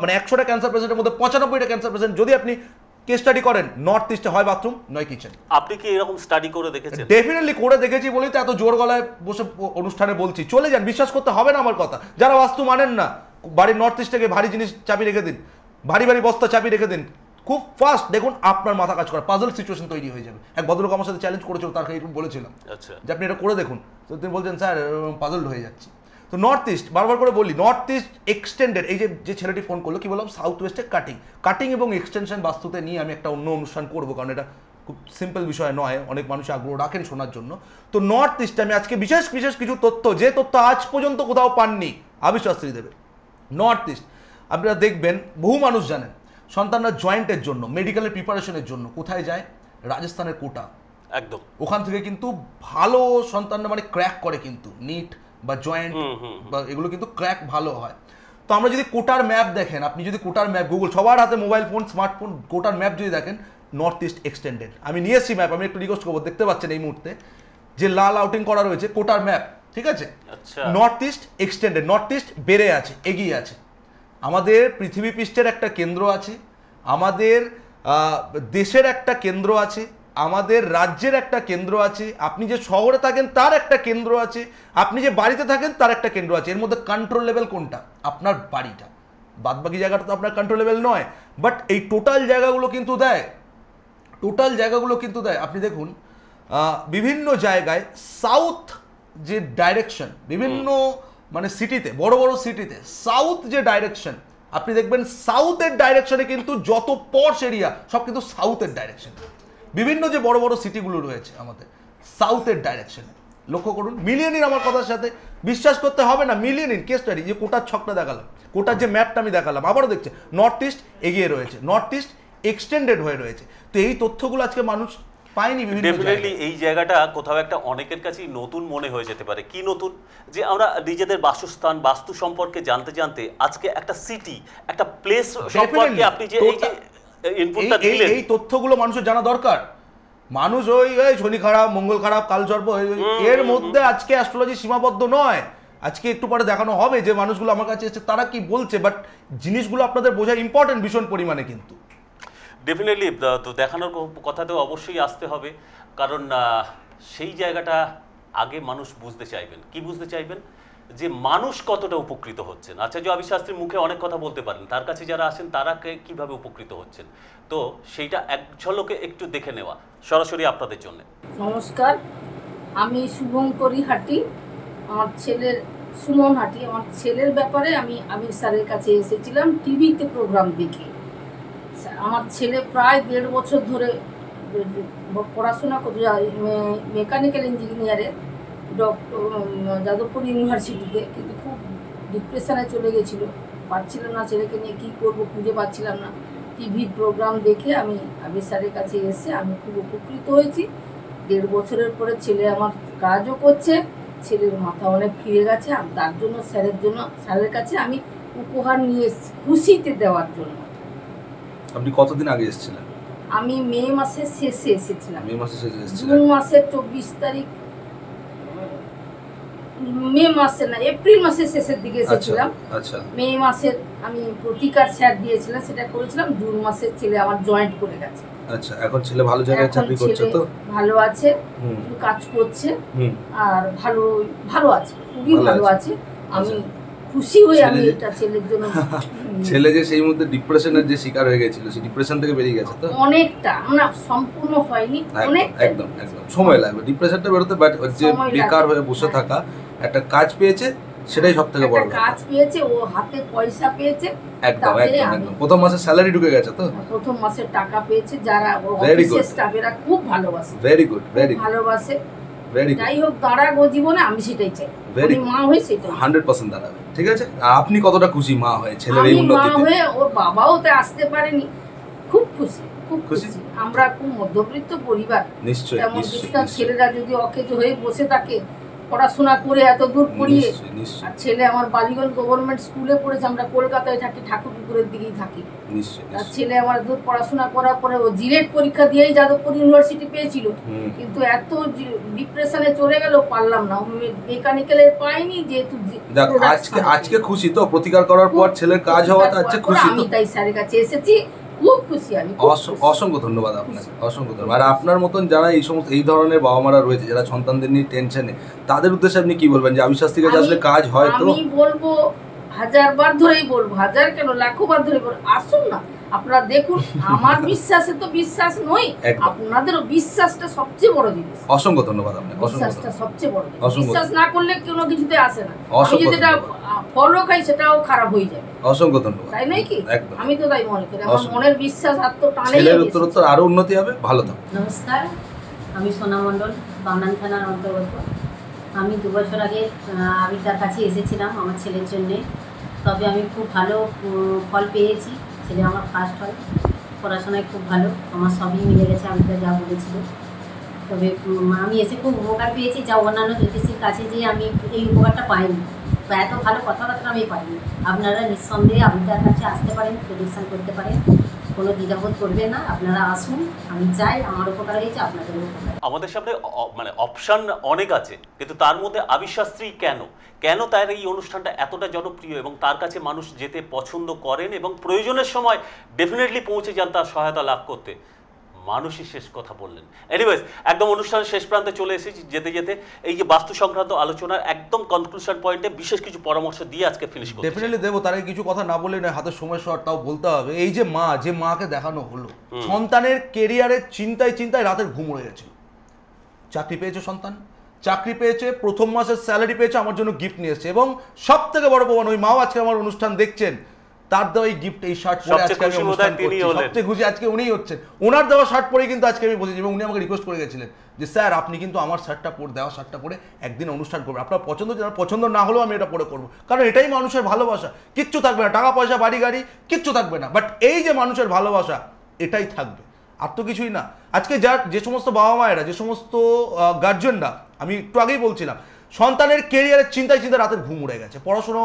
মানে 100টা ক্যান্সার পেশেন্টের মধ্যে 95টা ক্যান্সার পেশেন্ট যদি আপনি কেস স্টাডি করেন, নর্থ ইস্টে হয় বাথরুম নয় কিচেন। আপনি কি এরকম স্টাডি করে দেখেছেন? ডেফিনেটলি করে দেখেছি বলেই তো এত জোর গলায় বসে অনুষ্ঠানে বলছি। চলে যান, বিশ্বাস করতে হবে না আমার কথা। যারা বাস্তু মানেন না, বাড়ির নর্থ ইস্টে ভারী জিনিস চাবি রেখে দিন, ভারী ভারী বস্তা চাবি রেখে দিন, খুব ফাস্ট দেখুন আপনার মাথা কাজ করে, পাজল সিচুয়েশন তৈরি হয়ে যাবে। এক ভদ্রলোক আমার সাথে চ্যালেঞ্জ করেছিল, তার এরকম বলেছিলাম যে আপনি এটা করে দেখুন, তো তিনি বলছেন স্যার পাজলড হয়ে যাচ্ছি। তো নর্থ ইস্ট বারবার করে বলি, নর্থ ইস্ট এক্সটেন্ডেড, এই যে ছেলেটি ফোন করলো, কি বললাম, সাউথ ওয়েস্টে কাটিং এবং এক্সটেনশন বাস্তুতে নিয়ে আমি একটা অন্য অনুষ্ঠান করবো, কারণ এটা খুব সিম্পল বিষয় নয়, অনেক মানুষ আগ্রহ রাখেন শোনার জন্য। তো নর্থ ইস্টে আমি আজকে বিশেষ কিছু তথ্য, যে তথ্য আজ পর্যন্ত কোথাও পাননি, আবির শাস্ত্রী দেবে। নর্থ ইস্ট আপনারা দেখবেন, বহু মানুষ জানেন, সন্তানরা জয়েন্টের জন্য, মেডিকেলের প্রিপারেশনের জন্য কোথায় যায়? রাজস্থানের কোটা। একদম ওখান থেকে কিন্তু ভালো সন্তানরা মানে ক্র্যাক করে, কিন্তু নিট বা জয়েন্ট বা এগুলো কিন্তু ক্র্যাক ভালো হয়। তো আমরা যদি কোটার ম্যাপ দেখেন, আপনি যদি কোটার ম্যাপ, গুগল, সবার হাতে মোবাইল ফোন, স্মার্টফোন, কোটার ম্যাপ যদি দেখেন, নর্থ ইস্ট এক্সটেন্ডেড। আমি নিয়ে এসেছি ম্যাপ, আমি একটু রিকোয়েস্ট করবো, দেখতে পাচ্ছেন এই মুহূর্তে যে লাল আউটিং করা রয়েছে কোটার ম্যাপ, ঠিক আছে? North east extended, north east বেড়ে আছে, এগিয়ে আছে। আমাদের পৃথিবী পৃষ্ঠের একটা কেন্দ্র আছে, আমাদের দেশের একটা কেন্দ্র আছে, আমাদের রাজ্যের একটা কেন্দ্র আছে, আপনি যে শহরে থাকেন তার একটা কেন্দ্র আছে, আপনি যে বাড়িতে থাকেন তার একটা কেন্দ্র আছে। এর মধ্যে কন্ট্রোল লেভেল কোনটা? আপনার বাড়িটা। বাদবাকি জায়গাটা তো আপনার কন্ট্রোল লেভেল নয়, বাট এই টোটাল জায়গাগুলো কিন্তু দেয়, আপনি দেখুন বিভিন্ন জায়গায় সাউথ যে ডাইরেকশন, বিভিন্ন মানে সিটিতে, বড় বড় সিটিতে সাউথ যে ডাইরেকশন, আপনি দেখবেন সাউথের ডাইরেকশনে কিন্তু যত পশ এরিয়া সব কিন্তু সাউথের ডাইরেকশন। বিভিন্ন যে বড় বড় সিটিগুলো রয়েছে আমাদের সাউথের ডাইরেকশনে, লক্ষ্য করুন, মিলিয়ে নিন আমার কথার সাথে, বিশ্বাস করতে হবে না, মিলিয়ে নিন। কেস স্টাডি, যে কোটার ছকটা দেখালাম, কোটার যে ম্যাপটা আমি দেখালাম, আবারও দেখছে নর্থ ইস্ট এগিয়ে রয়েছে, নর্থ ইস্ট এক্সটেন্ডেড হয়ে রয়েছে। তো এই তথ্যগুলো আজকে মানুষ পায়নি। ডেফিনেটলি এই জায়গাটা কোথাও একটা অনেকের কাছেই নতুন মনে হয়ে যেতে পারে। কি নতুন? যে আমরা নিজেদের বাসস্থান, বাস্তু সম্পর্কে জানতে জানতে আজকে একটা সিটি, একটা প্লেস সম্পর্কে আপনি যে এই যে ইনপুটটা দিলেন, এই তথ্যগুলো মানুষের জানা দরকার। মানুষ ওই শনি খারাপ, মঙ্গল খারাপ, কালসর্প, এর মধ্যে আজকে অ্যাস্ট্রোলজি সীমাবদ্ধ নয়। আজকে একটু পরে দেখানো হবে যে মানুষগুলো আমার কাছে এসেছে তারা কি বলছে, বাট জিনিসগুলো আপনাদের বোঝা ইম্পর্টেন্ট ভীষণ পরিমাণে। কিন্তু ডেফিনেটলি তো দেখানোর কথাতেও অবশ্যই আসতে হবে, কারণ সেই জায়গাটা আগে মানুষ বুঝতে চাইবেন। কি বুঝতে চাইবেন? যে মানুষ কতটা উপকৃত হচ্ছেন। আচার্য আবির শাস্ত্রীর মুখে অনেক কথা বলতে পারেন, তার কাছে যারা আসেন তারা কিভাবে উপকৃত হচ্ছেন, তো সেইটা এক ঝলকে একটু দেখে নেওয়া সরাসরি আপনাদের জন্য। নমস্কার, আমি শুভঙ্করী হাটি, আমার ছেলের সুমন হাটি। আমার ছেলের ব্যাপারে আমি আবির স্যারের কাছে এসেছিলাম টিভিতে প্রোগ্রাম দেখে। আমার ছেলে প্রায় 1.5 বছর ধরে পড়াশোনা করতে, মেকানিক্যাল ইঞ্জিনিয়ারে যাদবপুর ইউনিভার্সিটিতে, কিন্তু খুব ডিপ্রেশনে চলে গেছিলো, পারছিলাম না ছেলেকে নিয়ে কী করবো, খুঁজে পাচ্ছিলাম না। টিভি প্রোগ্রাম দেখে আমি আবির স্যারের কাছে এসে আমি খুব উপকৃত হয়েছি। 1.5 বছরের পরে ছেলে আমার কাজও করছে, ছেলের মাথা অনেক ফিরে গেছে। আর তার জন্য স্যারের কাছে আমি উপহার নিয়ে এসেছি খুশিতে দেওয়ার জন্য। আপনি কতদিন আগে এসেছিলেন? আমি মে মাসের শেষে এসেছিলাম। মে মাসে শেষে এসেছিলেন? জুন মাসের 24 তারিখ, মে মাসে না এপ্রিল মাসের শেষের দিকে এসেছিলাম। আচ্ছা। মে মাসের আমি প্রতিকার স্যার দিয়েছিলাম, সেটা করেছিলাম। জুন মাসের ছেলে আমার জয়েন্ট করে গেছে। আচ্ছা, এখন ছেলে ভালো জায়গায় চাকরি করছে তো? ভালো আছে, কাজ করছে আর ভালো আছে, খুবই ভালো আছে। আমি খুশি হই আমি এটা ছেলের জন্য। ছেলে যে সেই মুহূর্তে ডিপ্রেশনের যে শিকার হয়ে গেছিল, সেই ডিপ্রেশন থেকে বেরিয়ে গেছে তো? অনেকটা, না সম্পূর্ণ হয়নি, অনেকটা। একদম সময় লাগবে ডিপ্রেশনটা বেরোতে, বাট যে বেকার হয়ে বসে থাকা, একটা কাজ পেয়েছে, সেটাই সবথেকে বড়। কাজ পেয়েছে, ও হাতে পয়সা পেয়েছে। একদম। প্রথম মাসে স্যালারি ঢুকে গেছে তো? প্রথম মাসে টাকা পেয়েছে। যারা অফিসের স্টাফেরা খুব ভালোবাসে, ভেরি গুড ভালোবাসে। যাই হোক, দাঁড়াক ও জীবনে, আমি সেটাই চাই। আমি মা হয়ে সেটাই 100% দাঁড়াবে। ঠিক আছে, আর আপনি কতটা খুশি মা হয়ে ছেলের এই উন্নতিতে? মা হয়ে ওর বাবাও তো আসতে পারেনি, খুব খুশি, খুব খুশি। আমরা খুব মধ্যবিত্ত পরিবার। নিশ্চয়ই। ছেলেরা যদি অকেজ হয়ে বসে থাকে, পড়াশোনা করে এত দূর পড়িয়ে, আর ছেলে আমার বালিগঞ্জ গভর্নমেন্ট স্কুলে পড়েছে, আমরা কলকাতায় থাকি, ঠাকুরপুকুরের দিকেই থাকি। আর ছেলে আমার দূর পড়াশোনা করার পরে ও জিলেট পরীক্ষা দিয়েই যাদবপুর ইউনিভার্সিটি পেয়েছিল, কিন্তু এত ডিপ্রেশনে চলে গেল, পারলাম না। মেকানিক্যালের পাইনি, যেহেতু আজকে খুশি তো প্রতিকার করার পর ছেলের কাজ হওয়াতে আজকে খুশি। আমি তাই স্যারের কাছে এসেছি, খুব খুশি আমি। অসংখ্য ধন্যবাদ আপনাকে, অসংখ্য ধন্যবাদ। আর আপনার মতন যারা এই ধরনের বাবা মারা রয়েছে, যারা সন্তানদের নিয়ে টেনশনে, তাদের উদ্দেশ্যে আপনি কি বলবেন যে আবির শাস্ত্রীর কাছে আসলে কাজ হয় তো? আমি বলবো, 1000 বার ধরেই বলবো, 1000 কেন 1,00,000 বার ধরে বলবো, আসুন না, আপনারা দেখুন। আমার বিশ্বাসে তো বিশ্বাস নই, আপনাদেরও বিশ্বাসটা সবচেয়ে বড় জিনিস। অসংখ্য ধন্যবাদ আপনাকে, বিশ্বাসটা সবচেয়ে বড় জিনিস। বিশ্বাস না করলে কোনো কিছুতে আসে না। আমি যেটা ফলো খাই সেটাও খারাপ হয়ে যাবে। অসংখ্য ধন্যবাদ। তাই নয় কি? আমি তো তাই মনে করি। আমার মনের বিশ্বাস আর তো টানে, ছেলের উত্তরোত্তর আরো উন্নতি হবে। ভালো থাকুন। নমস্কার, আমি সোনা মণ্ডল, বামনান থানার অন্তর্গত। আমি 2 বছর আগে আবিরদার কাছে এসেছিলাম আমার ছেলের জন্যে। তবে আমি খুব ভালো ফল পেয়েছি। ছেলে আমার ফার্স্ট হয়, পড়াশোনায় খুব ভালো, আমার সবই মিলে গেছে আবিরদা যা বলেছিল। তবে আমি এসে খুব উপকার পেয়েছি, যা অন্যান্য জ্যোতিষীর কাছে যেয়ে আমি এই উপকারটা পাইনি, বা এত ভালো কথাবার্তা আমি পাইনি। আপনারা নিঃসন্দেহে আবিরদার কাছে আসতে পারেন, প্রেডিকশন করতে পারেন, কোনো দ্বিধাবোধ করবেন না। আপনারা আসুন, আমি চাই আমার উপকার হয়েছে, আপনাদের উপকার। আমাদের সামনে মানে অপশন অনেক আছে, কিন্তু তার মধ্যে আবির শাস্ত্রী কেন তার এই অনুষ্ঠানটা এতটা জনপ্রিয় এবং তার কাছে মানুষ যেতে পছন্দ করেন এবং প্রয়োজনের সময় ডেফিনেটলি পৌঁছে যান তার সহায়তা লাভ করতে, মানুষই শেষ কথা বললেন। এনিওয়েজ, একদম অনুষ্ঠানের শেষ প্রান্তে চলে এসেছি। যেতে যেতে এই যে বাস্তু সংক্রান্ত আলোচনার একদম কনক্লুশন পয়েন্টে বিশেষ কিছু পরামর্শ দিয়ে আজকে ফিনিশ করব। ডেফিনেটলি দেবো, তার আগে কিছু কথা না বলে নয়, হাতের সময় শর্ট তাও বলতে হবে। এই যে মাকে দেখানো হলো, সন্তানের কেরিয়ারের চিন্তায় রাতের ঘুম উড়ে গেছিল। চাকরি পেয়েছে সন্তান, চাকরি পেয়েছে, প্রথম মাসের স্যালারি পেয়েছে, আমার জন্য গিফট নিয়ে এসেছে। এবং সব থেকে বড় প্রমাণ, ওই মাও আজকে আমার অনুষ্ঠান দেখছেন, তার দেওয়া এই গিফট, এই শার্ট পরে আজকে আমি অনুষ্ঠান করছি। সবচেয়ে খুশি আজকে উনিই হচ্ছেন। ওনার দেওয়া শার্ট পরে কিন্তু আজকে আমি বসেছি, এবং উনি আমাকে রিকোয়েস্ট করে গেছিলেন যে স্যার আপনি কিন্তু আমার শার্টটা দেওয়া শার্টটা পরে একদিন অনুষ্ঠান করবেন, আপনার পছন্দ না হলেও আমি এটা পরে করবো, কারণ এটাই মানুষের ভালোবাসা। কিচ্ছু থাকবে না, টাকা পয়সা বাড়ি গাড়ি কিচ্ছু থাকবে না, বাট এই যে মানুষের ভালোবাসা, এটাই থাকবে, আর তো কিছুই না। আজকে যে সমস্ত বাবা মায়েরা, যে সমস্ত গার্জেনরা, আমি একটু আগেই বলছিলাম, সন্তানের কেরিয়ারের চিন্তায় রাতের ঘুম উড়ে গেছে। পড়াশোনা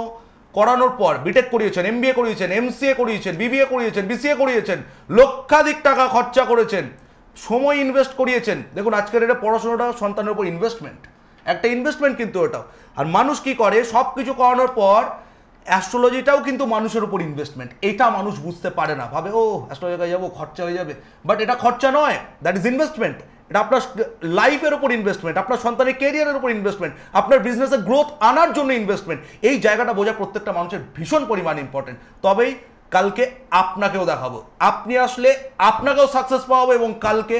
করানোর পর বিটেক করিয়েছেন, MBA করিয়েছেন, MCA করিয়েছেন, BBA করিয়েছেন, BCA করিয়েছেন, লক্ষাধিক টাকা খরচা করেছেন, সময় ইনভেস্ট করিয়েছেন। দেখুন আজকের এটা পড়াশোনাটা সন্তানের উপর ইনভেস্টমেন্ট, একটা ইনভেস্টমেন্ট কিন্তু ওটাও। আর মানুষ কি করে, সব কিছু করানোর পর অ্যাস্ট্রোলজিটাও কিন্তু মানুষের উপর ইনভেস্টমেন্ট। এটা মানুষ বুঝতে পারে না, ভাবে ও অ্যাস্ট্রোলজিতে যাবো, খরচা হয়ে যাবে, বাট এটা খরচা নয়, দ্যাট ইজ ইনভেস্টমেন্ট। এটা আপনার লাইফের উপর ইনভেস্টমেন্ট, আপনার সন্তানের ক্যারিয়ারের উপর ইনভেস্টমেন্ট, আপনার বিজনেসে গ্রোথ আনার জন্য ইনভেস্টমেন্ট। এই জায়গাটা বোঝা প্রত্যেকটা মানুষের ভীষণ পরিমাণ ইম্পর্টেন্ট। তবেই কালকে আপনাকেও দেখাবো, আপনি আসলে আপনাকেও সাকসেস পাওয়াবো, এবং কালকে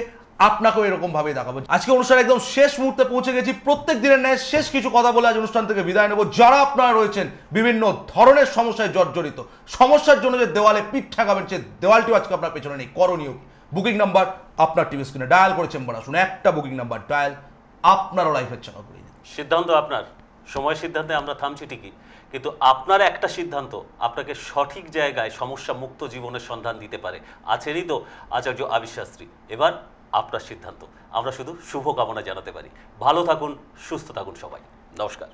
আপনাকেও এরকমভাবেই দেখাবো। আজকে অনুষ্ঠান একদম শেষ মুহূর্তে পৌঁছে গেছি। প্রত্যেক দিনের ন্যায় শেষ কিছু কথা বলে আজ অনুষ্ঠান থেকে বিদায় নেব। যারা আপনারা রয়েছেন বিভিন্ন ধরনের সমস্যায় জর্জরিত, সমস্যার জন্য যে দেওয়ালে পিঠ ঠেকাবেন, সে দেওয়ালটিও আজকে আপনার পেছনে নেই। করণীয় বুকিং নাম্বার আপনার টিভি স্ক্রিনে ডায়াল করে চেম্বার আসুন, একটা বুকিং নাম্বার ডায়াল, আপনারও লাইফের চাকা করে দিন। সিদ্ধান্ত আপনার, সময় সিদ্ধান্তে আমরা থামছি ঠিকই, কিন্তু আপনার একটা সিদ্ধান্ত আপনাকে সঠিক জায়গায় সমস্যা মুক্ত জীবনের সন্ধান দিতে পারে। আছেনই তো আচার্য আবির শাস্ত্রী। এবার আপনার সিদ্ধান্ত, আমরা শুধু শুভকামনা জানাতে পারি। ভালো থাকুন, সুস্থ থাকুন সবাই। নমস্কার।